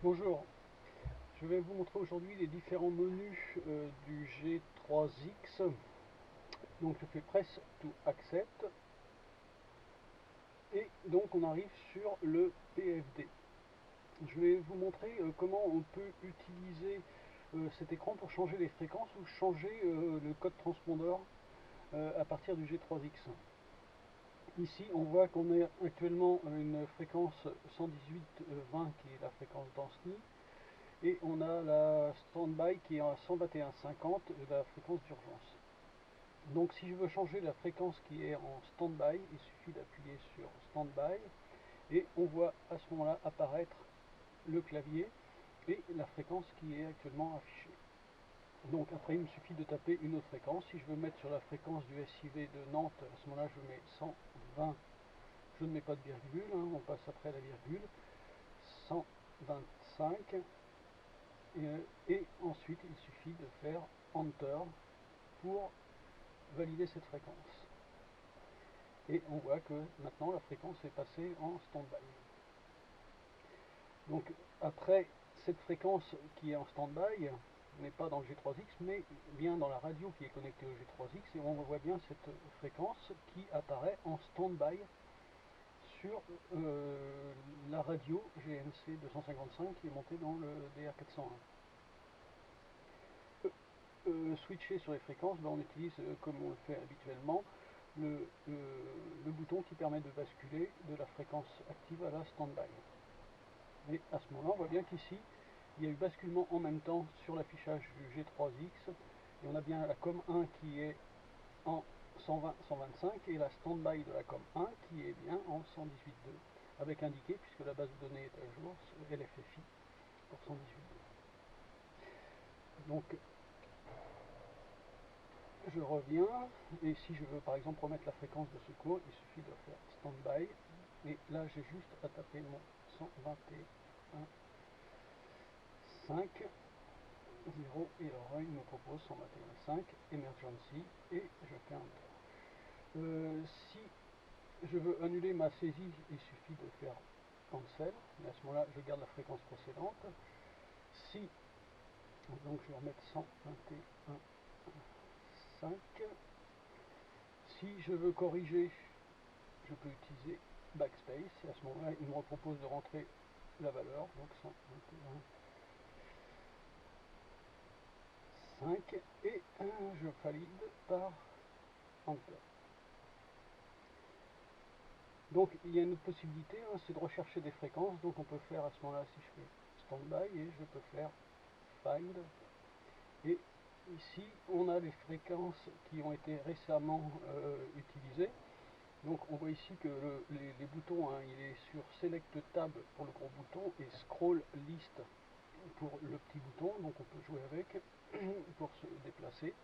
Bonjour, je vais vous montrer aujourd'hui les différents menus du G3X. Donc je fais Press to Accept et donc on arrive sur le PFD. Je vais vous montrer comment on peut utiliser cet écran pour changer les fréquences ou changer le code transpondeur à partir du G3X. Ici on voit qu'on est actuellement à une fréquence 118.20 qui est la fréquence density. Et on a la standby qui est à 121.50 la fréquence d'urgence. Donc si je veux changer la fréquence qui est en standby, il suffit d'appuyer sur standby et on voit à ce moment-là apparaître le clavier et la fréquence qui est actuellement affichée. Donc après il me suffit de taper une autre fréquence. Si je veux mettre sur la fréquence du SIV de Nantes, à ce moment-là je mets 120, je ne mets pas de virgule, on passe après la virgule, 125. Et ensuite il suffit de faire Enter pour valider cette fréquence. Et on voit que maintenant la fréquence est passée en stand-by. Donc après cette fréquence qui est en stand-by n'est pas dans le G3X mais bien dans la radio qui est connectée au G3X, et on voit bien cette fréquence qui apparaît en stand-by sur la radio GNC 255 qui est montée dans le DR401. Switcher sur les fréquences, on utilise comme on le fait habituellement le bouton qui permet de basculer de la fréquence active à la stand-by. Et à ce moment-là, on voit bien qu'ici il y a eu basculement en même temps sur l'affichage du G3X, et on a bien la COM1 qui est en 120-125 et la stand-by de la COM1 qui est bien en 118.2 avec indiqué, puisque la base de données est à jour, LFFI pour 118.2. Donc je reviens, et si je veux par exemple remettre la fréquence de secours, il suffit de faire stand-by, et là j'ai juste à taper mon 121.5 0, et alors il me propose 121.5 emergency, et je fais Enter. Si je veux annuler ma saisie, il suffit de faire cancel, et à ce moment-là je garde la fréquence précédente. Si donc je vais remettre 121.5. Si je veux corriger, je peux utiliser backspace, et à ce moment-là il me propose de rentrer la valeur, donc 121.5, et je valide par Enter. Donc il y a une autre possibilité, c'est de rechercher des fréquences. Donc on peut faire à ce moment-là, si je fais standby, et je peux faire find, et ici on a les fréquences qui ont été récemment utilisées. Donc on voit ici que les boutons, il est sur Select Tab pour le gros bouton et Scroll List pour le petit bouton. Donc on peut jouer avec pour se déplacer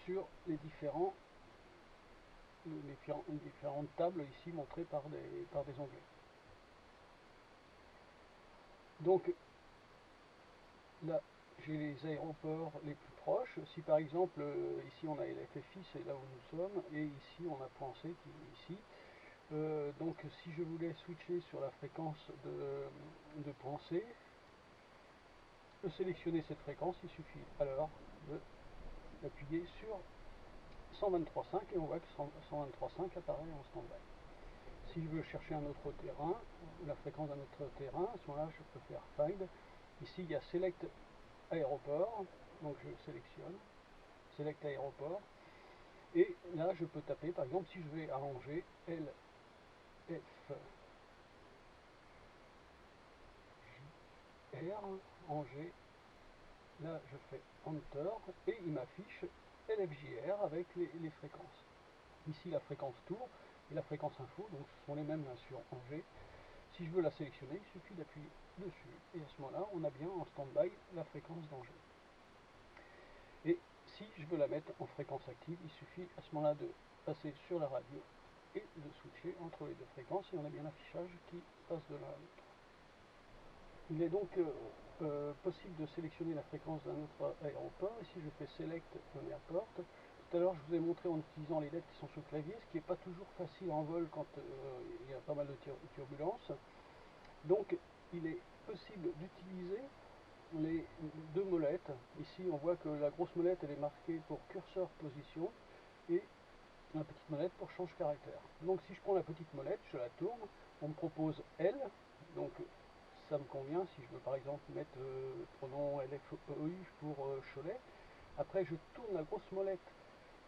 sur les différentes tables ici montrées par des onglets. Donc là j'ai les aéroports les plus proches. Si par exemple ici on a LFFI, c'est là où nous sommes, et ici on a Point C qui est ici. Donc si je voulais switcher sur la fréquence de Point C, de sélectionner cette fréquence, il suffit alors d'appuyer sur 123.5 et on voit que 123.5 apparaît en stand-by. Si je veux chercher un autre terrain, la fréquence d'un autre terrain, à ce moment-là je peux faire Find. Ici il y a Select Aéroport, donc je sélectionne Select Aéroport, et là je peux taper, par exemple si je vais à Angers, LF R, Angers, là je fais Enter et il m'affiche LFJR avec les fréquences. Ici la fréquence tour et la fréquence info, donc ce sont les mêmes sur Angers. Si je veux la sélectionner, il suffit d'appuyer dessus, et à ce moment-là on a bien en stand-by la fréquence d'Angers. Et si je veux la mettre en fréquence active, il suffit à ce moment-là de passer sur la radio et de switcher entre les deux fréquences, et on a bien l'affichage qui passe de l'un à l'autre. Il est donc possible de sélectionner la fréquence d'un autre aéroport. Ici je fais Select un airport. Tout à l'heure je vous ai montré en utilisant les lettres qui sont sur le clavier, ce qui n'est pas toujours facile en vol quand il y a pas mal de turbulences. Donc il est possible d'utiliser les deux molettes. Ici on voit que la grosse molette elle est marquée pour curseur position et la petite molette pour change caractère. Donc si je prends la petite molette, je la tourne, on me propose L, donc ça me convient si je veux par exemple mettre, prenons LFOU pour Cholet. Après je tourne la grosse molette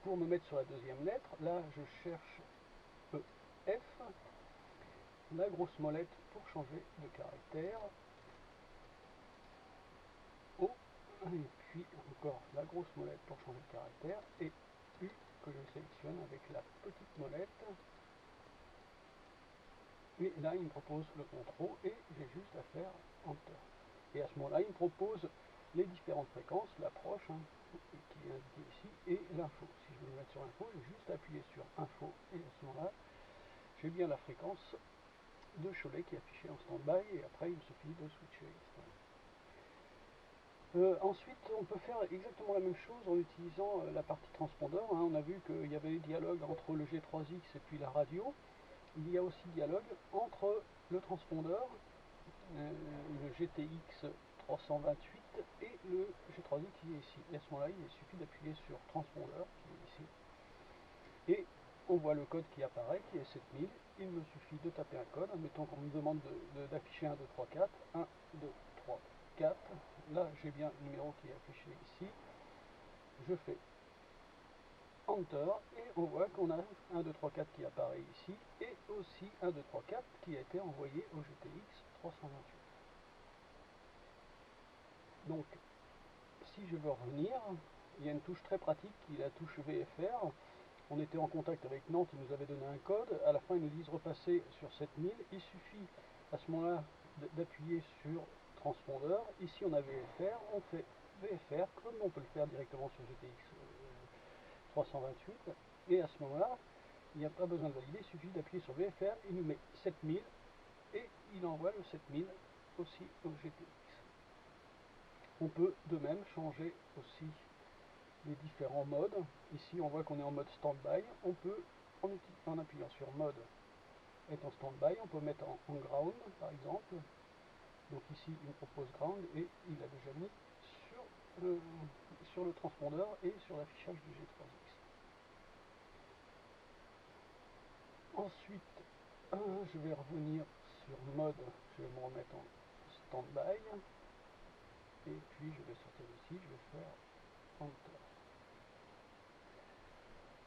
pour me mettre sur la deuxième lettre, là je cherche F, la grosse molette pour changer de caractère, O, et puis encore la grosse molette pour changer de caractère, et U que je sélectionne avec la petite molette. Et là il me propose le contrôle et j'ai juste à faire Enter. Et à ce moment-là il me propose les différentes fréquences, l'approche qui est indiquée ici, et l'info. Si je veux me mettre sur info, j'ai juste à appuyer sur info et à ce moment-là j'ai bien la fréquence de Cholet qui est affichée en stand-by et après il me suffit de switcher. Ensuite, on peut faire exactement la même chose en utilisant la partie transpondeur. On a vu qu'il y avait des dialogues entre le G3X et puis la radio. Il y a aussi dialogue entre le transpondeur, le GTX 328 et le G3X qui est ici. Et à ce moment-là, il suffit d'appuyer sur transpondeur qui est ici. Et on voit le code qui apparaît, qui est 7000. Il me suffit de taper un code. Admettons qu'on me demande d'afficher 1, 2, 3, 4. 1, 2, 3, 4. Là, j'ai bien le numéro qui est affiché ici. Je fais Enter et on voit qu'on a 1, 2, 3, 4 qui apparaît ici et aussi 1, 2, 3, 4 qui a été envoyé au GTX 328. Donc, si je veux revenir, il y a une touche très pratique qui est la touche VFR. On était en contact avec Nantes, ils nous avaient donné un code. À la fin, ils nous disent repasser sur 7000. Il suffit à ce moment-là d'appuyer sur transpondeur. Ici, on a VFR. On fait VFR comme on peut le faire directement sur GTX 328. Et à ce moment-là, il n'y a pas besoin de valider. Il suffit d'appuyer sur VFR. Il nous met 7000 et il envoie le 7000 aussi au GTX. On peut de même changer aussi les différents modes. Ici on voit qu'on est en mode stand-by. On peut, en appuyant sur mode, être en stand-by. On peut mettre en ground par exemple. Donc ici il me propose ground et il a déjà mis sur le transpondeur et sur l'affichage du G3X. Ensuite je vais revenir sur mode, je vais me remettre en stand-by et puis je vais sortir d'ici, je vais faire Enter.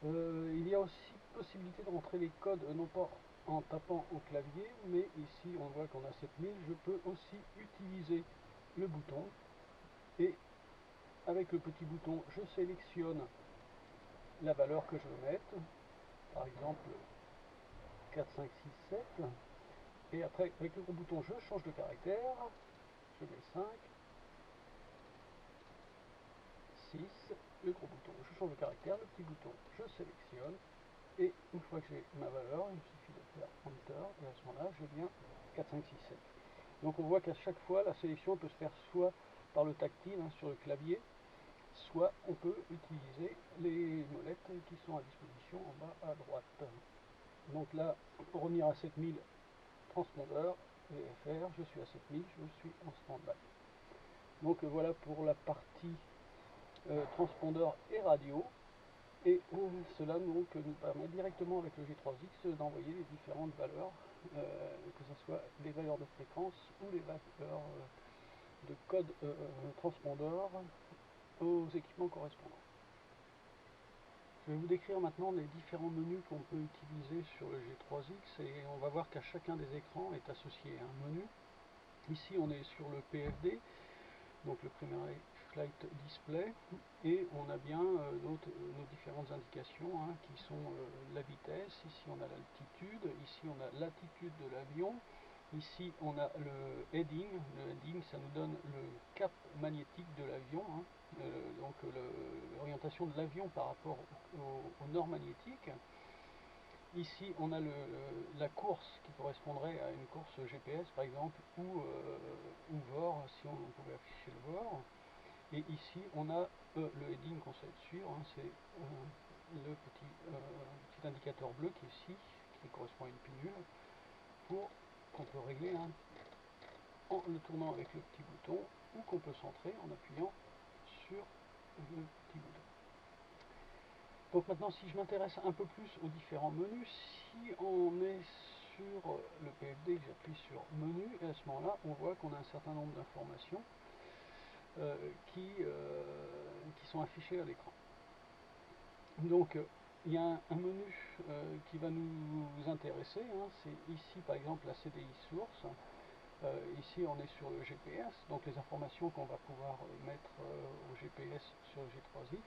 Il y a aussi possibilité de rentrer les codes, non pas en tapant au clavier, mais ici on voit qu'on a 7000, je peux aussi utiliser le bouton, et avec le petit bouton, je sélectionne la valeur que je veux mettre, par exemple 4, 5, 6, 7, et après avec le gros bouton je change de caractère, je mets 5, 6, le gros bouton, je change de caractère, le petit bouton, je sélectionne, et une fois que j'ai ma valeur, il me suffit de faire Enter, et à ce moment-là, j'ai bien 4, 5, 6, 7. Donc on voit qu'à chaque fois, la sélection peut se faire soit par le tactile, sur le clavier, soit on peut utiliser les molettes qui sont à disposition en bas à droite. Donc là, pour revenir à 7000, transpondeur, VFR, je suis à 7000, je suis en stand-by. Donc voilà pour la partie transpondeur et radio. Et cela donc, nous permet directement avec le G3X d'envoyer les différentes valeurs, que ce soit les valeurs de fréquence ou les valeurs de code transpondeur aux équipements correspondants. Je vais vous décrire maintenant les différents menus qu'on peut utiliser sur le G3X et on va voir qu'à chacun des écrans est associé un menu. Ici on est sur le PFD, donc le Primary Flight Display, et on a bien nos différentes indications qui sont la vitesse, ici on a l'altitude, ici on a l'attitude de l'avion, ici on a le heading ça nous donne le cap magnétique de l'avion, donc l'orientation de l'avion par rapport au nord magnétique. Ici on a la course qui correspondrait à une course GPS par exemple, ou VOR si on pouvait afficher le VOR. Et ici on a le heading qu'on souhaite suivre, c'est le petit indicateur bleu qui est ici, qui correspond à une pinule, qu'on peut régler en le tournant avec le petit bouton, ou qu'on peut centrer en appuyant sur le petit bouton. Donc maintenant, si je m'intéresse un peu plus aux différents menus, si on est sur le PFD, j'appuie sur menu, et à ce moment-là, on voit qu'on a un certain nombre d'informations qui sont affichées à l'écran. Donc, il y a un menu qui va nous intéresser, hein, c'est ici par exemple la CDI source. Ici on est sur le GPS, donc les informations qu'on va pouvoir mettre au GPS sur le G3X.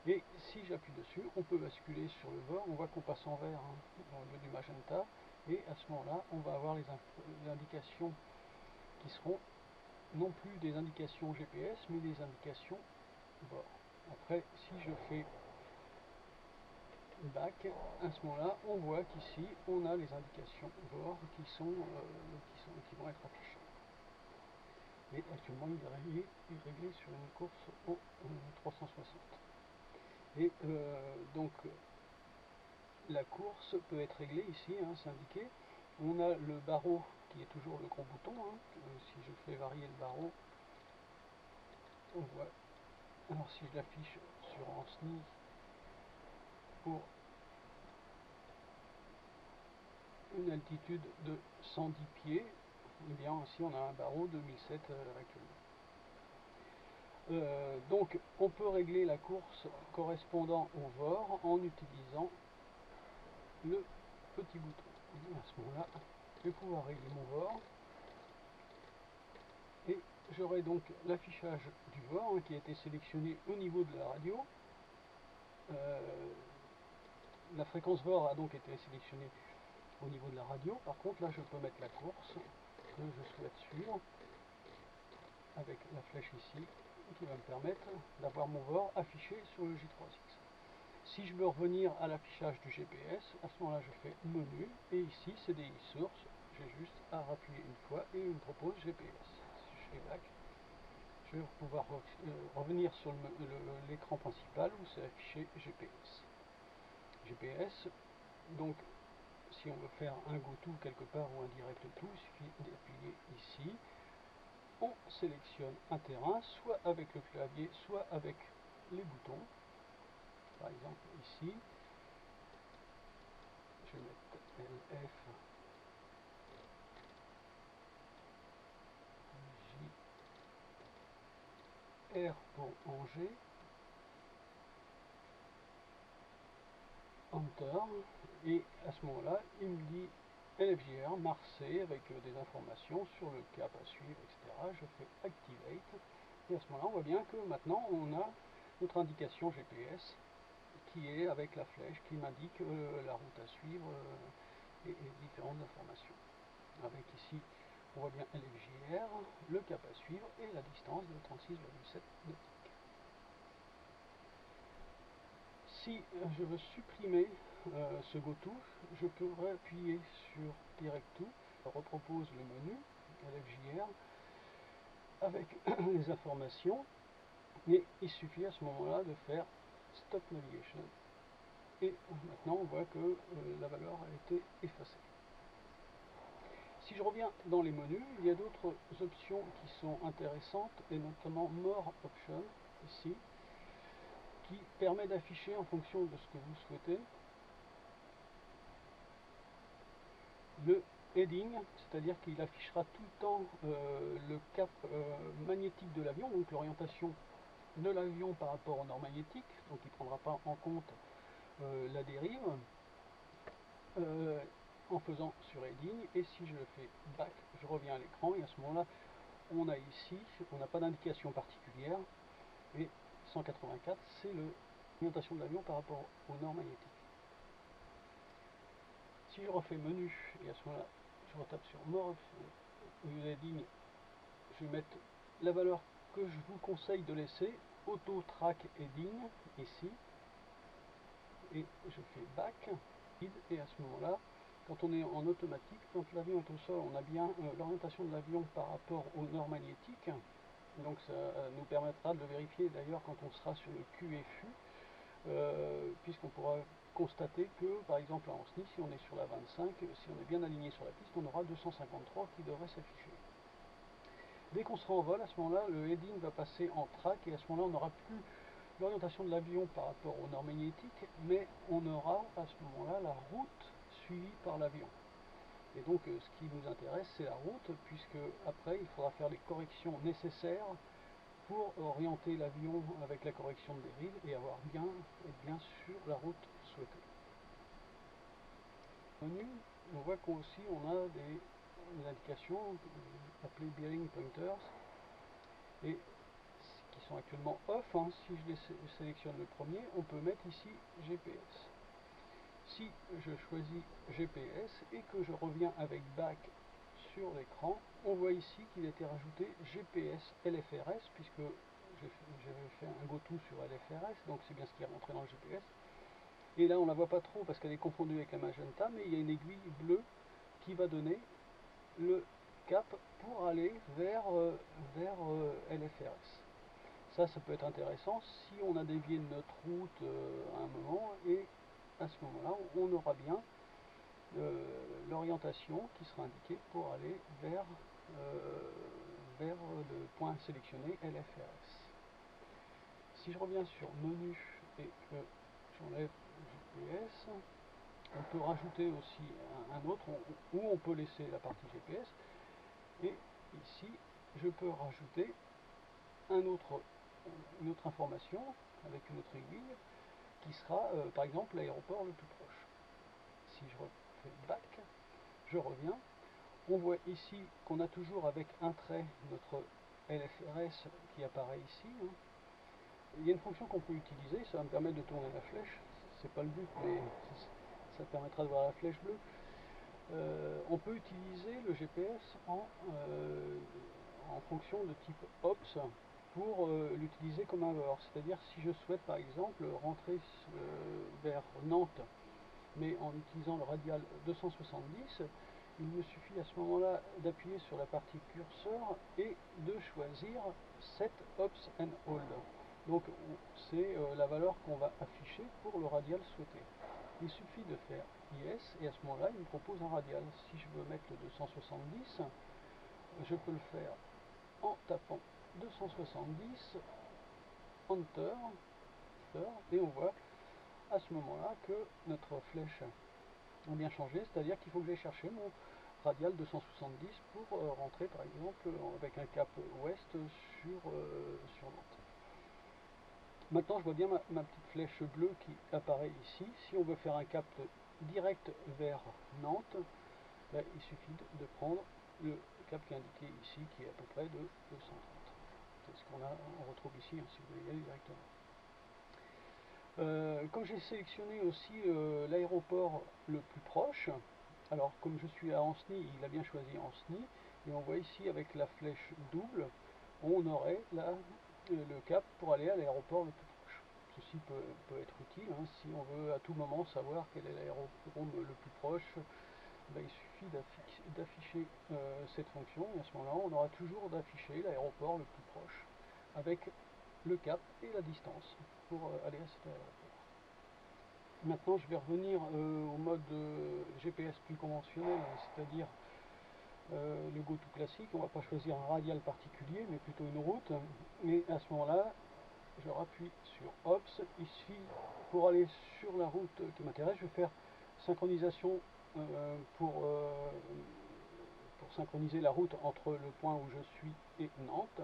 Et si j'appuie dessus, on peut basculer sur le VOR, on voit qu'on passe en vert hein, au lieu du magenta, et à ce moment-là, on va avoir les indications qui seront non plus des indications GPS, mais des indications VOR. Après, si je fais back, à ce moment-là, on voit qu'ici, on a les indications VOR qui vont être affichées. Et actuellement, il est réglé sur une course au 360. Et donc, la course peut être réglée ici, hein, c'est indiqué. On a le barreau qui est toujours le gros bouton. Hein. Si je fais varier le barreau, on voit. Alors, si je l'affiche sur Ancenis pour une altitude de 110 pieds, eh bien ici on a un barreau 2007 actuellement. Donc on peut régler la course correspondant au VOR en utilisant le petit bouton. À ce moment-là, je vais pouvoir régler mon VOR et j'aurai donc l'affichage du VOR hein, qui a été sélectionné au niveau de la radio. La fréquence VOR a donc été sélectionnée au niveau de la radio. Par contre, là, je peux mettre la course que je souhaite suivre avec la flèche ici qui va me permettre d'avoir mon VOR affiché sur le J3X. Si je veux revenir à l'affichage du GPS, à ce moment-là, je fais menu et ici, CDI source. J'ai juste à appuyer une fois et il me propose GPS. Si je fais back, je vais pouvoir revenir sur l'écran principal où c'est affiché GPS. GPS, donc si on veut faire un GoTo quelque part ou un direct to, il suffit d'appuyer ici. On sélectionne un terrain, soit avec le clavier, soit avec les boutons. Par exemple ici, je vais mettre LF JR pour Angers, Enter, et à ce moment-là, il me dit LFJR, Marseille, avec des informations sur le cap à suivre, etc. Je fais Activate, et à ce moment-là, on voit bien que maintenant, on a notre indication GPS qui est avec la flèche qui m'indique la route à suivre et différentes informations. Avec ici, on voit bien LFJR, le cap à suivre et la distance de 36,7 nautiques. Si je veux supprimer ce GoTo, je peux appuyer sur Direct To, ça repropose le menu LFJR avec les informations, et il suffit à ce moment-là de faire Stop Navigation. Et maintenant on voit que la valeur a été effacée. Si je reviens dans les menus, il y a d'autres options qui sont intéressantes, et notamment More Option, ici, qui permet d'afficher en fonction de ce que vous souhaitez le heading, c'est-à-dire qu'il affichera tout le temps le cap magnétique de l'avion, donc l'orientation de l'avion par rapport au nord magnétique, donc il ne prendra pas en compte la dérive en faisant sur heading. Et si je le fais back, je reviens à l'écran et à ce moment-là, on a ici, on n'a pas d'indication particulière, et 184, c'est l'orientation de l'avion par rapport au nord magnétique. Si je refais menu, et à ce moment-là, je retape sur More, au lieu d'heading, je vais mettre la valeur que je vous conseille de laisser, Auto Track Heading, ici, et je fais back, et à ce moment-là, quand on est en automatique, quand l'avion est au sol, on a bien l'orientation de l'avion par rapport au nord magnétique, donc ça nous permettra de le vérifier d'ailleurs quand on sera sur le QFU, puisqu'on pourra constater que, par exemple à Ancenis, si on est sur la 25, si on est bien aligné sur la piste, on aura 253 qui devrait s'afficher. Dès qu'on sera en vol, à ce moment-là, le heading va passer en track et à ce moment-là, on n'aura plus l'orientation de l'avion par rapport au nord magnétique, mais on aura à ce moment-là la route suivie par l'avion. Et donc ce qui nous intéresse, c'est la route, puisque après il faudra faire les corrections nécessaires pour orienter l'avion avec la correction de dérive et être bien sur la route souhaitée. Au menu, on voit qu'aussi on a des indications appelées bearing pointers et qui sont actuellement off. Si je les sélectionne le premier, on peut mettre ici GPS. Si je choisis GPS et que je reviens avec back sur l'écran, on voit ici qu'il a été rajouté GPS LFRS, puisque j'avais fait un go-to sur LFRS, donc c'est bien ce qui est rentré dans le GPS. Et là on la voit pas trop parce qu'elle est confondue avec la magenta, mais il y a une aiguille bleue qui va donner le cap pour aller vers LFRS. Ça peut être intéressant si on a dévié de notre route à un moment, et à ce moment-là on aura bien l'orientation qui sera indiquée pour aller vers le point sélectionné LFRS. Si je reviens sur menu et que j'enlève GPS, on peut rajouter aussi un autre où on peut laisser la partie GPS, et ici je peux rajouter une autre information avec une autre aiguille qui sera par exemple l'aéroport le plus proche. Si je refais back, je reviens, on voit ici qu'on a toujours avec un trait notre LFRS qui apparaît ici. Il y a une fonction qu'on peut utiliser, ça va me permettre de tourner la flèche, c'est pas le but, mais ça permettra de voir la flèche bleue. On peut utiliser le GPS en fonction de type OPS pour l'utiliser comme un leurre. C'est-à-dire si je souhaite par exemple rentrer vers Nantes, mais en utilisant le radial 270, il me suffit à ce moment-là d'appuyer sur la partie curseur et de choisir Set Ops and Hold. Donc c'est la valeur qu'on va afficher pour le radial souhaité. Il suffit de faire Yes et à ce moment-là il me propose un radial. Si je veux mettre le 270, je peux le faire en tapant 270 Enter, et on voit à ce moment-là que notre flèche a bien changé, c'est-à-dire qu'il faut que j'aille chercher mon radial 270 pour rentrer par exemple avec un cap ouest sur Nantes. Maintenant je vois bien ma petite flèche bleue qui apparaît ici. Si on veut faire un cap direct vers Nantes, là, il suffit de prendre le cap qui est indiqué ici, qui est à peu près de 230. C'est ce on retrouve ici, si vous voulez y aller directement. Comme j'ai sélectionné aussi l'aéroport le plus proche, alors comme je suis à Ancenis, il a bien choisi Ancenis, et on voit ici avec la flèche double, on aurait là le cap pour aller à l'aéroport le plus proche. Ceci peut être utile, si on veut à tout moment savoir quel est l'aérodrome le plus proche, il suffit d'afficher cette fonction, et à ce moment-là on aura toujours d'afficher l'aéroport le plus proche avec le cap et la distance pour aller à cet aéroport. Maintenant je vais revenir au mode GPS plus conventionnel, c'est-à-dire le go-to classique. On ne va pas choisir un radial particulier mais plutôt une route, et à ce moment-là je rappuie sur Ops. Ici pour aller sur la route qui m'intéresse, je vais faire synchronisation pour synchroniser la route entre le point où je suis et Nantes.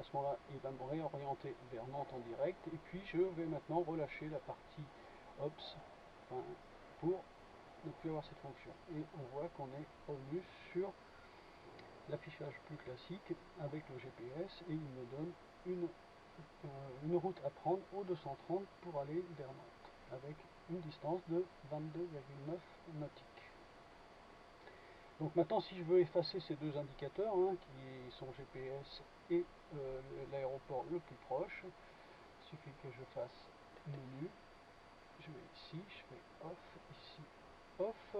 À ce moment-là, il va me réorienter vers Nantes en direct, et puis je vais maintenant relâcher la partie Ops pour ne plus avoir cette fonction. Et on voit qu'on est revenu sur l'affichage plus classique avec le GPS, et il me donne une route à prendre au 230 pour aller vers Nantes, avec une distance de 22,9 nautiques. Donc maintenant, si je veux effacer ces deux indicateurs, qui sont GPS et l'aéroport le plus proche, il suffit que je fasse menu, je vais ici, je fais off, ici off,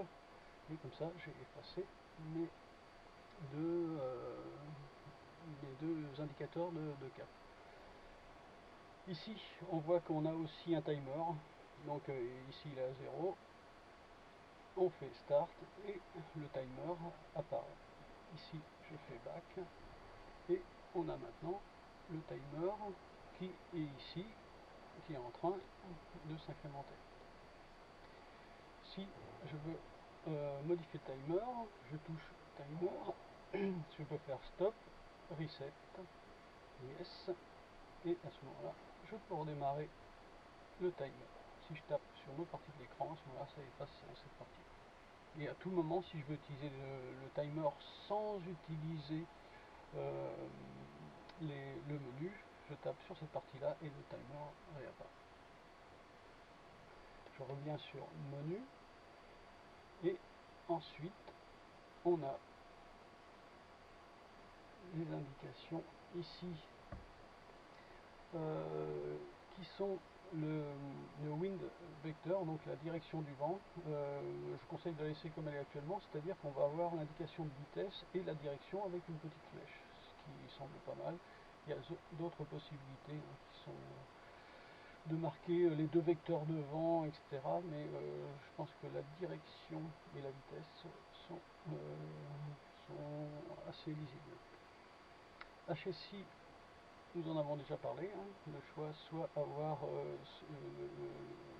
et comme ça j'ai effacé mes deux indicateurs de cap. Ici on voit qu'on a aussi un timer, donc ici il est à 0, on fait start et le timer apparaît. Ici je fais back Et on a maintenant le timer qui est ici, qui est en train de s'incrémenter. Si je veux modifier le timer, je touche timer, je peux faire stop, reset, yes, et à ce moment-là, je peux redémarrer le timer. Si je tape sur une autre partie de l'écran, à ce moment-là, ça efface cette partie. Et à tout moment, si je veux utiliser le timer sans utiliser le menu, je tape sur cette partie-là et le timer réapparaît. Je reviens sur menu et ensuite on a les indications ici qui sont le wind vector, donc la direction du vent. Je conseille de la laisser comme elle est actuellement, c'est-à-dire qu'on va avoir l'indication de vitesse et la direction avec une petite flèche, ce qui semble pas mal. Il y a d'autres possibilités qui sont de marquer les deux vecteurs de vent, etc. Mais je pense que la direction et la vitesse sont assez lisibles. HSI, nous en avons déjà parlé, le choix soit avoir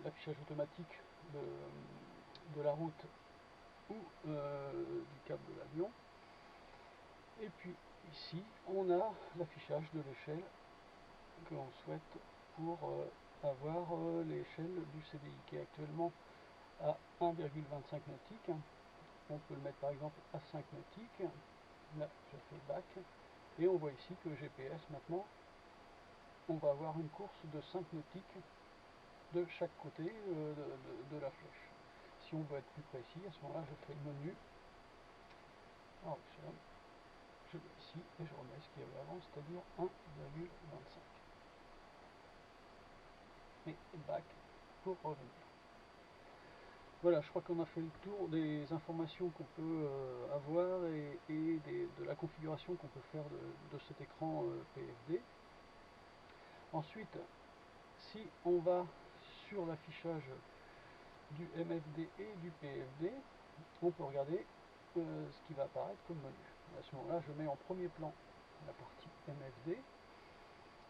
l'affichage automatique de la route ou du câble de l'avion. Et puis ici, on a l'affichage de l'échelle que l'on souhaite pour avoir l'échelle du CDI qui est actuellement à 1,25 nautiques. On peut le mettre par exemple à 5 nautiques. Là, je fais back. Et on voit ici que le GPS maintenant, on va avoir une course de 5 nautiques de chaque côté de la flèche. Si on veut être plus précis, à ce moment-là, je fais menu, je vais ici et je remets ce qu'il y avait avant, c'est-à-dire 1,25. Et back pour revenir. Voilà, je crois qu'on a fait le tour des informations qu'on peut avoir et de la configuration qu'on peut faire de cet écran PFD. Ensuite, si on va sur l'affichage du MFD et du PFD, on peut regarder ce qui va apparaître comme menu. À ce moment-là, je mets en premier plan la partie MFD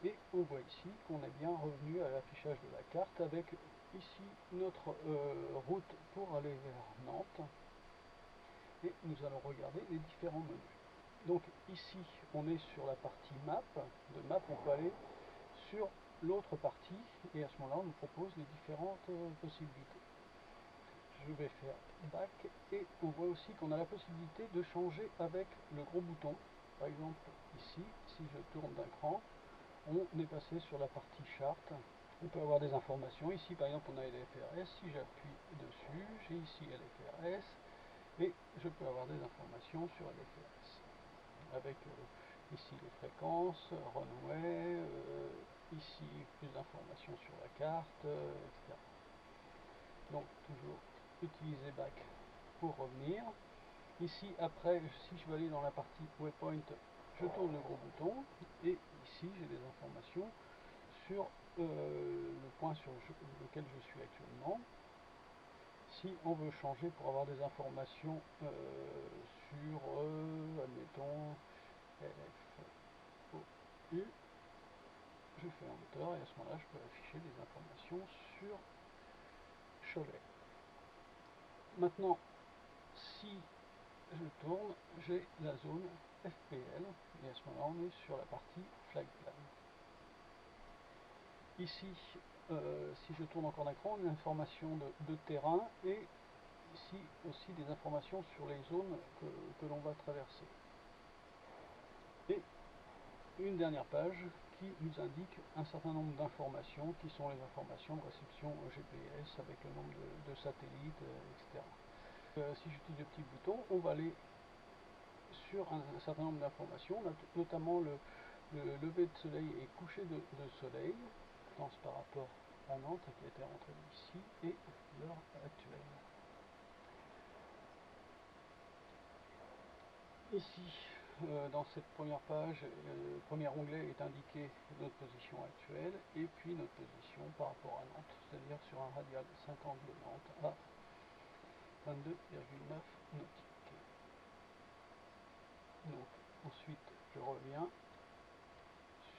et on voit ici qu'on est bien revenu à l'affichage de la carte avec ici notre route pour aller vers Nantes et nous allons regarder les différents menus. Donc ici, on est sur la partie map. De map, on peut aller sur l'autre partie et à ce moment-là, on nous propose les différentes possibilités. Je vais faire back et on voit aussi qu'on a la possibilité de changer avec le gros bouton. Par exemple, ici, si je tourne d'un cran, on est passé sur la partie chart. On peut avoir des informations. Ici, par exemple, on a LFRS. Si j'appuie dessus, j'ai ici LFRS et je peux avoir des informations sur LFRS avec ici les fréquences, runway, ici plus d'informations sur la carte, etc. Donc toujours utiliser back pour revenir. Ici après, si je veux aller dans la partie waypoint, je tourne le gros bouton et ici j'ai des informations sur le point sur lequel je suis actuellement. Si on veut changer pour avoir des informations sur, admettons, LFOU, je fais Enter et à ce moment-là je peux afficher des informations sur Cholet. Maintenant, si je tourne, j'ai la zone FPL et à ce moment-là on est sur la partie flag plan. Ici, si je tourne encore d'écran, on a l'information de terrain et ici aussi des informations sur les zones que l'on va traverser. Et une dernière page qui nous indique un certain nombre d'informations qui sont les informations de réception GPS avec le nombre de satellites, etc. Si j'utilise le petit bouton, on va aller sur un certain nombre d'informations, notamment le lever de soleil et coucher de soleil, par rapport à Nantes qui a été rentré ici, et l'heure actuelle. Ici, dans cette première page, le premier onglet est indiqué notre position actuelle et puis notre position par rapport à Nantes, c'est-à-dire sur un radial 50 de Nantes à 22,9 nautiques. Donc ensuite je reviens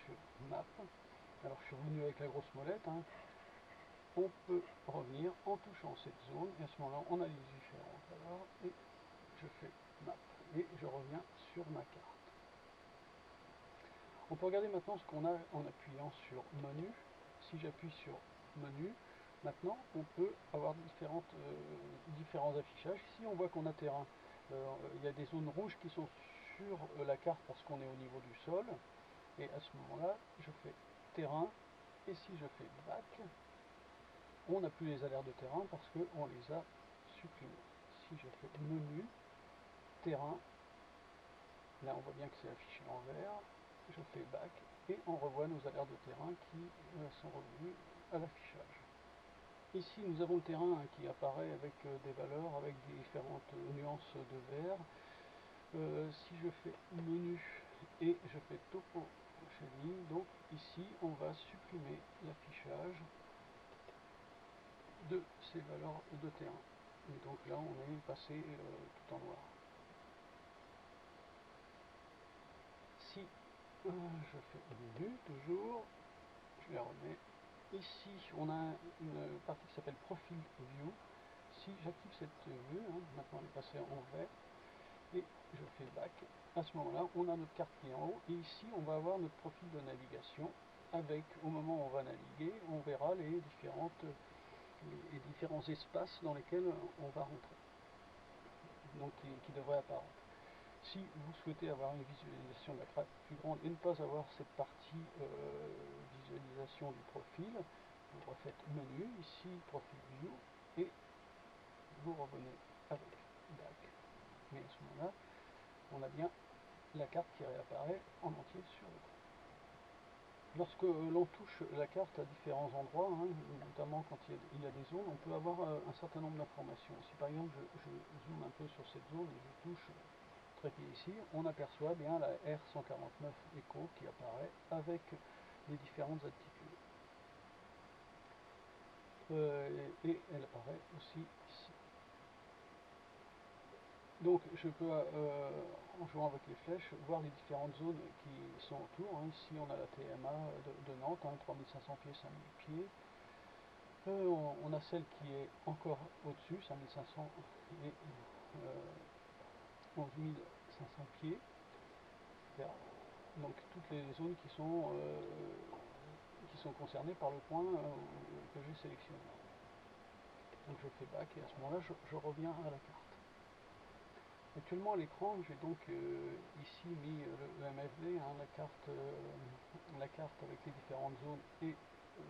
sur Map. Alors je suis revenu avec la grosse molette, hein. On peut revenir en touchant cette zone, et à ce moment-là, on a les différentes valeurs, et je fais Map, et je reviens sur ma carte. On peut regarder maintenant ce qu'on a en appuyant sur Menu. Si j'appuie sur Menu, maintenant on peut avoir différents affichages. Ici on voit qu'on a terrain. Il y a des zones rouges qui sont sur la carte parce qu'on est au niveau du sol. Et à ce moment-là, je fais terrain. Et si je fais back, on n'a plus les alertes de terrain parce qu'on les a supprimés. Si je fais menu, terrain, là on voit bien que c'est affiché en vert. Je fais back et on revoit nos alertes de terrain qui sont revenus à l'affichage. Ici nous avons le terrain qui apparaît avec des valeurs, avec différentes nuances de vert. Si je fais menu et je fais topo shading, donc ici on va supprimer l'affichage de ces valeurs de terrain. Et donc là on est passé tout en noir. Si je fais menu toujours, je les remets. Ici on a une partie qui s'appelle profil view. Si j'active cette vue, maintenant elle est passée en vert, et je fais back, à ce moment là on a notre carte qui est en haut, et ici on va avoir notre profil de navigation avec, au moment où on va naviguer, on verra les différents espaces dans lesquels on va rentrer, donc qui devraient apparaître. Si vous souhaitez avoir une visualisation de la carte plus grande et ne pas avoir cette partie visualisation du profil, vous refaites menu, ici profil view, et vous revenez avec back. Mais à ce moment-là, on a bien la carte qui réapparaît en entier sur l'écran. Lorsque l'on touche la carte à différents endroits, notamment quand il y a des zones, on peut avoir un certain nombre d'informations. Si par exemple je zoome un peu sur cette zone et je touche traiter ici, on aperçoit bien la R149 Echo qui apparaît avec les différentes altitudes. Et elle apparaît aussi ici. Donc je peux, en jouant avec les flèches, voir les différentes zones qui sont autour. Ici on a la TMA de Nantes, 3500 pieds, 5000 pieds. On a celle qui est encore au-dessus, 5500 et 11500 pieds. Donc toutes les zones qui sont concernées par le point que j'ai sélectionné. Donc je fais back et à ce moment-là je reviens à la carte. Actuellement à l'écran j'ai donc ici mis le MFD, la carte avec les différentes zones et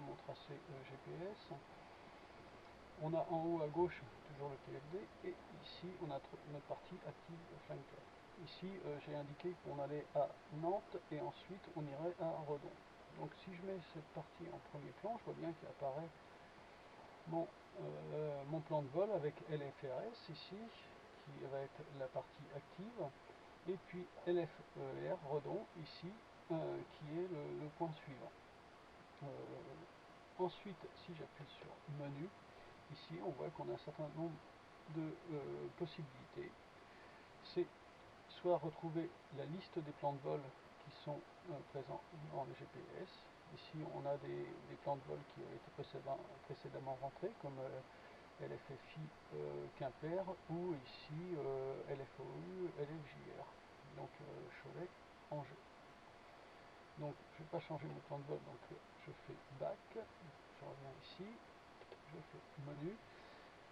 mon tracé GPS. On a en haut à gauche toujours le PFD et ici on a notre partie active flanker. Ici j'ai indiqué qu'on allait à Nantes et ensuite on irait à Redon. Donc si je mets cette partie en premier plan, je vois bien qu'il apparaît mon plan de vol avec LFRS ici, qui va être la partie active, et puis LFER, Redon, ici, qui est le point suivant. Ensuite, si j'appuie sur menu, ici on voit qu'on a un certain nombre de possibilités. C'est soit retrouver la liste des plans de vol qui sont présents dans le GPS. Ici on a des plans de vol qui ont été précédemment rentrés, comme LFFI Quimper ou ici LFOU, LFJR, donc Cholet, Angers. Donc je ne vais pas changer mon plan de vol, donc je fais back, je reviens ici, je fais menu.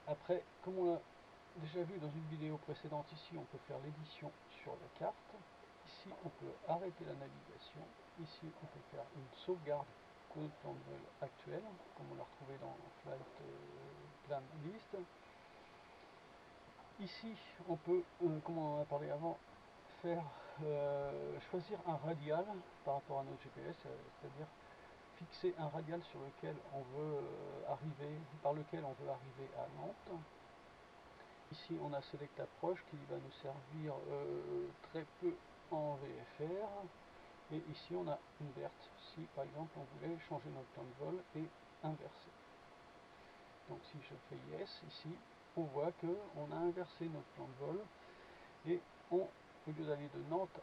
Après, comme on l'a déjà vu dans une vidéo précédente, ici on peut faire l'édition sur la carte. Ici on peut arrêter la navigation. Ici on peut faire une sauvegarde de notre plan de vol actuel, comme on l'a retrouvé dans Flight Plan List. Ici on peut, comme on en a parlé avant, choisir un radial par rapport à notre GPS, c'est-à-dire fixer un radial sur lequel on veut par lequel on veut arriver à Nantes. Ici on a Select Approche qui va nous servir très peu en VFR, et ici on a Invert si par exemple on voulait changer notre plan de vol et inverser. Donc si je fais Yes ici, on voit que on a inversé notre plan de vol et au lieu d'aller de Nantes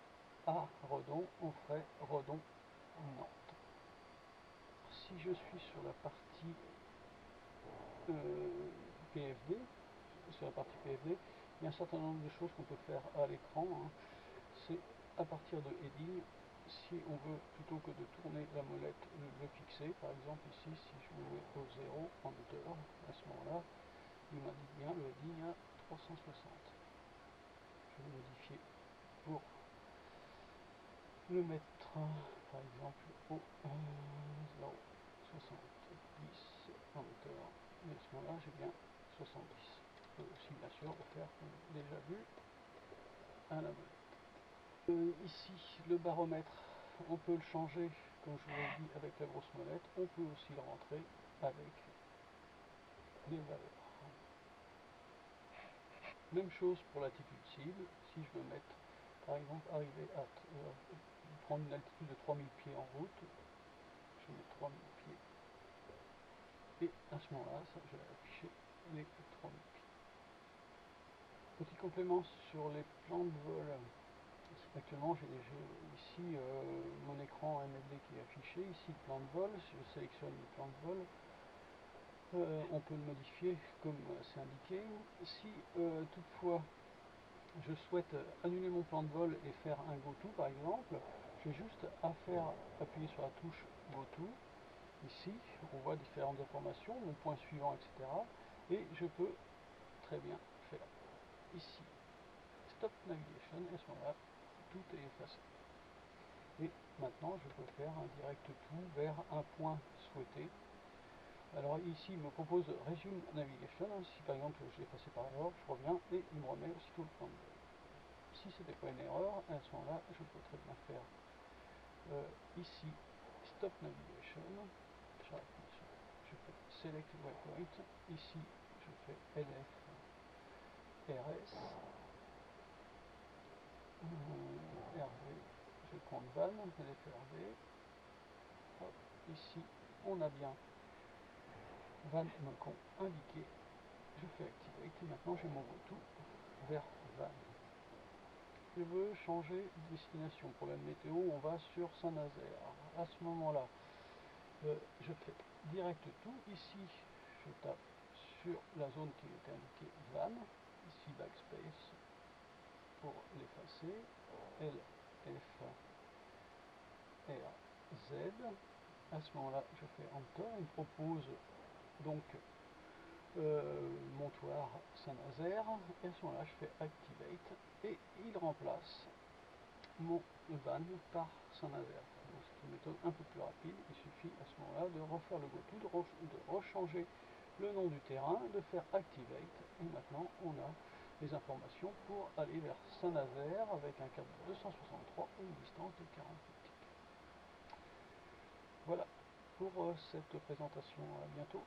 à Redon, on ferait Redon Nantes. Si je suis sur la partie PFD, il y a un certain nombre de choses qu'on peut faire à l'écran, hein. C'est à partir de heading, si on veut, plutôt que de tourner la molette, le fixer. Par exemple ici, si je me mets au 0, enter, à ce moment-là, il m'indique bien le heading à 360. Je vais modifier pour le mettre, par exemple, au 0,70, enter, et à ce moment-là, j'ai bien 70. Je peux aussi, bien sûr, faire, comme déjà vu, à la molette. Ici, le baromètre, on peut le changer, comme je vous l'ai dit, avec la grosse molette. On peut aussi le rentrer avec les valeurs. Même chose pour l'attitude cible. Si je veux mettre, par exemple, arriver à prendre une altitude de 3000 pieds en route, je mets 3000 pieds. Et à ce moment-là, je vais afficher les 3000 pieds. Petit complément sur les plans de vol. Actuellement, j'ai ici mon écran MLD qui est affiché, ici le plan de vol. Si je sélectionne le plan de vol, on peut le modifier comme c'est indiqué. Si toutefois je souhaite annuler mon plan de vol et faire un GoTo par exemple, j'ai juste à appuyer sur la touche GoTo. Ici, on voit différentes informations, mon point suivant, etc. Et je peux très bien faire ici Stop Navigation, et à ce moment-là, tout est effacé. Et maintenant, je peux faire un direct tout vers un point souhaité. Alors ici, il me propose Resume Navigation. Si par exemple j'ai effacé par erreur, je reviens et il me remet aussitôt le plan de vol. Si ce n'était pas une erreur, à ce moment-là, je peux très bien faire ici Stop Navigation. Je fais Select Waypoint. Ici, je fais LF RS. RV, je vais prendre Van, LFRV. Hop, ici, on a bien Van Mocon indiqué. Je fais Activate et maintenant j'ai mon GoTo vers Van. Je veux changer de destination. Problème météo, on va sur Saint-Nazaire. À ce moment-là, je fais direct tout. Ici, je tape sur la zone qui était indiquée Van. Ici, backspace pour l'effacer. L, F, R, Z. À ce moment-là, je fais Enter. Il me propose donc Montoire Saint-Nazaire. Et à ce moment-là, je fais Activate. Et il remplace mon van par Saint-Nazaire. C'est une méthode un peu plus rapide. Il suffit à ce moment-là de refaire le GoTo, de rechanger le nom du terrain, de faire Activate. Et maintenant, on a les informations pour aller vers Saint-Nazaire avec un cap de 263 et une distance de 40 nautiques. Voilà pour cette présentation. À bientôt.